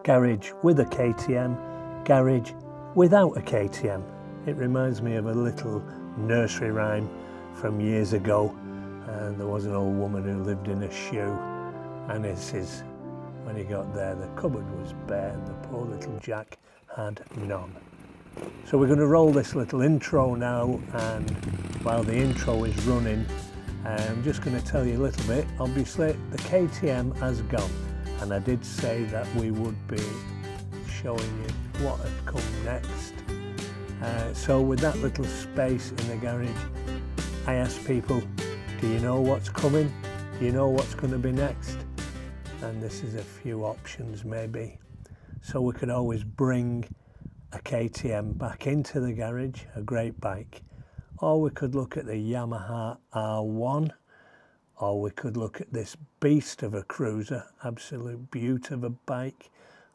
garage with a KTM, garage without a KTM. It reminds me of a little nursery rhyme from years ago, and there was an old woman who lived in a shoe, and it says when he got there the cupboard was bare and the poor little Jack had none. So we're going to roll this little intro now, and while the intro is running, I'm just going to tell you a little bit. Obviously the KTM has gone, and I did say that we would be showing you what had come next. So with that little space in the garage, I asked people, do you know what's coming? Do you know what's going to be next? And this is a few options maybe. So we could always bring a KTM back into the garage, a great bike, or we could look at the Yamaha R1, or we could look at this beast of a cruiser, absolute beaut of a bike,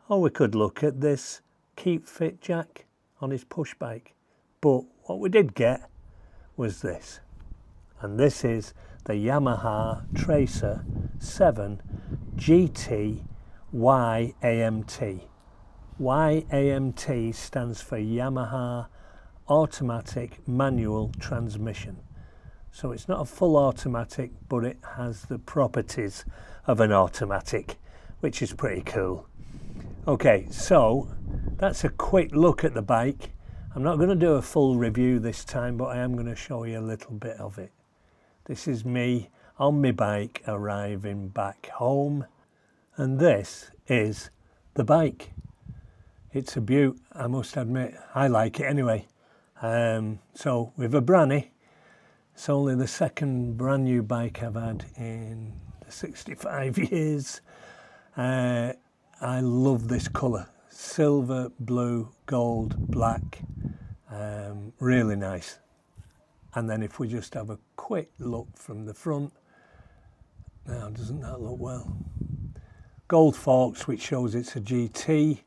or we could look at this Keep Fit Jack on his push bike. But what we did get was this, and this is the Yamaha Tracer 7 GT Y-AMT. Y-AMT stands for Yamaha Automatic Manual Transmission. So it's not a full automatic, but it has the properties of an automatic, which is pretty cool. Okay, so that's a quick look at the bike. I'm not going to do a full review this time, but I am going to show you a little bit of it. This is me on my bike arriving back home, and this is the bike. It's a beaut, I must admit. I like it anyway. So with a Branny, it's only the second brand new bike I've had in the 65 years. I love this colour. Silver, blue, gold, black. Really nice. And then if we just have a quick look from the front, now doesn't that look well? Gold forks, which shows it's a GT.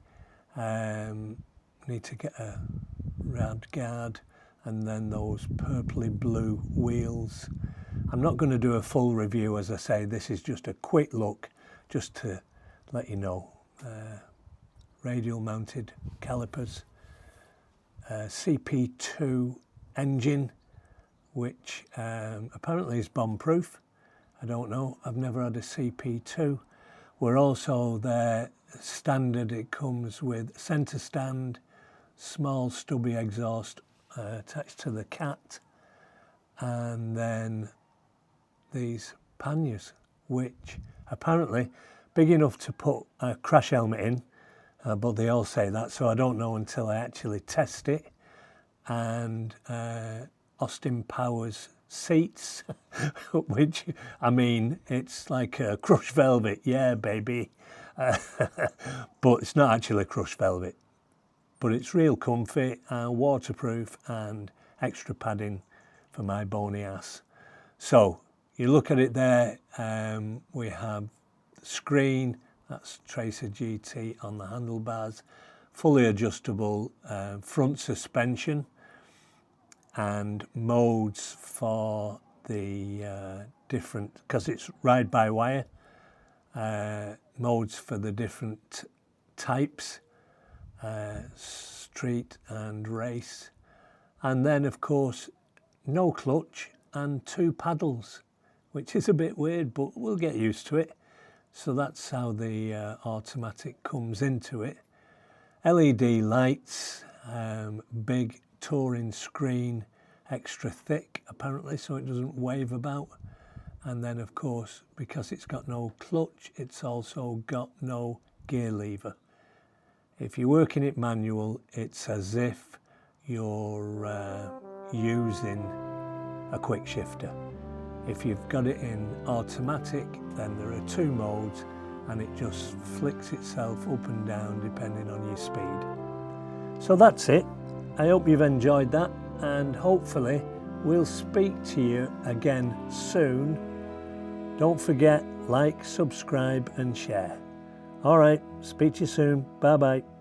Need to get a rad guard, and then those purpley blue wheels. I'm not going to do a full review, as I say. This is just a quick look, just to let you know. Radial mounted calipers, CP2 engine, which apparently is bomb proof. I don't know, I've never had a CP2. We're also there standard, it comes with centre stand, small stubby exhaust attached to the cat, and then these panniers, which apparently big enough to put a crash helmet in, but they all say that, so I don't know until I actually test it. And Austin Powers seats, which, I mean, it's like a crushed velvet, yeah baby, but it's not actually crushed velvet, but it's real comfy and waterproof and extra padding for my bony ass. So you look at it there, we have the screen, that's Tracer GT on the handlebars, fully adjustable front suspension, and modes for the different, because it's ride by wire, modes for the different types, street and race, and then of course no clutch and 2 paddles, which is a bit weird, but we'll get used to it. So that's how the automatic comes into it. LED lights, big touring screen, extra thick apparently, so it doesn't wave about. And then of course, because it's got no clutch, it's also got no gear lever. If you're working it manual, it's as if you're using a quick shifter. If you've got it in automatic, then there are 2 modes, and it just flicks itself up and down depending on your speed. So that's it. I hope you've enjoyed that, and hopefully we'll speak to you again soon. Don't forget, like, subscribe and share. All right, speak to you soon. Bye bye.